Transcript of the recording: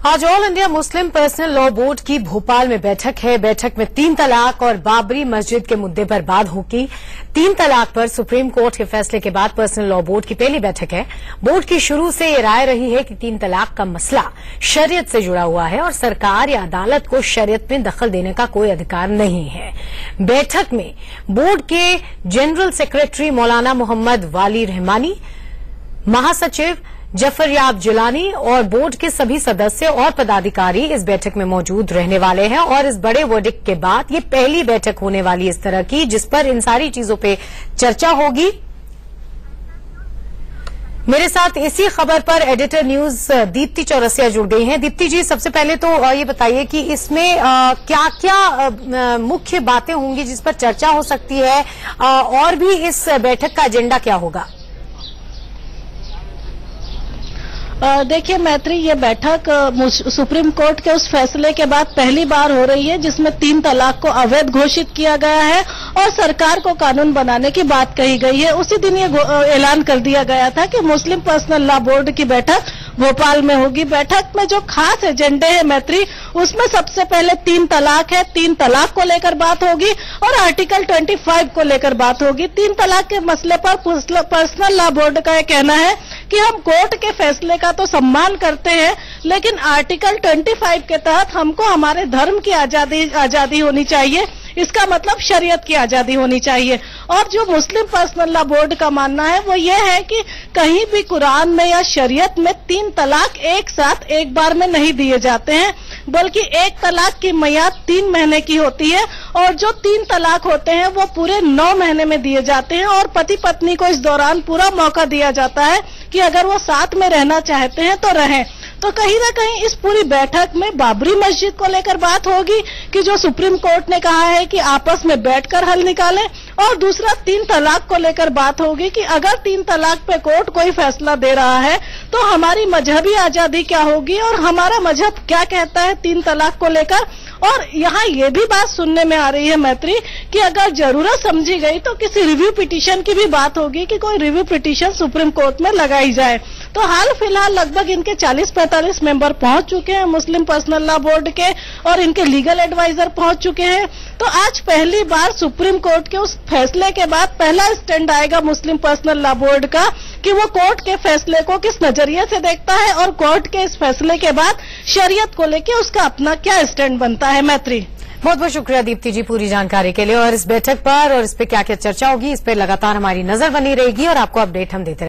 आज all India Muslim personal law board की भोपाल में बैठक है। बैठक में 3 तलाक और बाबरी मस्जिद के मुद्दे पर बात होगी। 3 तलाक पर सुप्रीम कोर्ट के फैसले के बाद पर्सनल लॉ बोर्ड की पहली बैठक है। बोर्ड की शुरू से ये राय रही है कि 3 तलाक का मसला शरीयत से जुड़ा हुआ है और सरकार या अदालत को शरीयत में दखल देने का कोई अधिकार नहीं है। बैठक में बोर्ड के जनरल सेक्रेटरी मौलाना मोहम्मद वाली रहमानी, महासचिव जफरयाब जिलानी और बोर्ड के सभी सदस्य और पदाधिकारी इस बैठक में मौजूद रहने वाले हैं। और इस बड़े वर्डिक्ट के बाद ये पहली बैठक होने वाली इस तरह की, जिस पर इन सारी चीजों पे चर्चा होगी। मेरे साथ इसी खबर पर एडिटर न्यूज दीप्ति चौरसिया जुड़ गई हैं। दीप्ति जी, सबसे पहले तो ये बताइए कि इसमें क्या क्या मुख्य बातें होंगी जिस पर चर्चा हो सकती है, और भी इस बैठक का एजेंडा क्या होगा? देखिए मैत्री, ये बैठक सुप्रीम कोर्ट के उस फैसले के बाद पहली बार हो रही है जिसमें 3 तलाक को अवैध घोषित किया गया है और सरकार को कानून बनाने की बात कही गई है। उसी दिन ये ऐलान कर दिया गया था कि मुस्लिम पर्सनल लॉ बोर्ड की बैठक भोपाल में होगी। बैठक में जो खास एजेंडे है मैत्री, उसमें सबसे पहले 3 तलाक है। 3 तलाक को लेकर बात होगी और आर्टिकल 25 को लेकर बात होगी। 3 तलाक के मसले पर पर्सनल लॉ बोर्ड का यह कहना है कि हम कोर्ट के फैसले का तो सम्मान करते हैं, लेकिन आर्टिकल 25 के तहत हमको हमारे धर्म की आजादी होनी चाहिए। इसका मतलब शरीयत की आजादी होनी चाहिए। और जो मुस्लिम पर्सनल लॉ बोर्ड का मानना है वो ये है कि कहीं भी कुरान में या शरीयत में 3 तलाक एक साथ एक बार में नहीं दिए जाते हैं, बल्कि एक तलाक की मियाद 3 महीने की होती है और जो 3 तलाक होते हैं वो पूरे 9 महीने में दिए जाते हैं और पति पत्नी को इस दौरान पूरा मौका दिया जाता है कि अगर वो साथ में रहना चाहते हैं तो रहें। तो कहीं ना कहीं इस पूरी बैठक में बाबरी मस्जिद को लेकर बात होगी कि जो सुप्रीम कोर्ट ने कहा है कि आपस में बैठकर हल निकालें, और दूसरा 3 तलाक को लेकर बात होगी कि अगर 3 तलाक पे कोर्ट कोई फैसला दे रहा है तो हमारी मजहबी आजादी क्या होगी और हमारा मजहब क्या कहता है 3 तलाक को लेकर। और यहाँ ये भी बात सुनने में आ रही है मैत्री कि अगर जरूरत समझी गई तो किसी रिव्यू पिटीशन की भी बात होगी कि कोई रिव्यू पिटीशन सुप्रीम कोर्ट में लगाई जाए। तो हाल फिलहाल लगभग इनके 40-45 मेंबर पहुंच चुके हैं मुस्लिम पर्सनल लॉ बोर्ड के, और इनके लीगल एडवाइजर पहुंच चुके हैं। तो आज पहली बार सुप्रीम कोर्ट के उस फैसले के बाद पहला स्टैंड आएगा मुस्लिम पर्सनल लॉ बोर्ड का कि वो कोर्ट के फैसले को किस नजरिए से देखता है और कोर्ट के इस फैसले के बाद शरीयत को लेकर उसका अपना क्या स्टैंड बनता है। मैत्री, बहुत बहुत शुक्रिया दीप्ति जी पूरी जानकारी के लिए। और इस बैठक पर और इस पे क्या क्या चर्चा होगी, इस पे लगातार हमारी नजर बनी रहेगी और आपको अपडेट हम देते रहेंगे।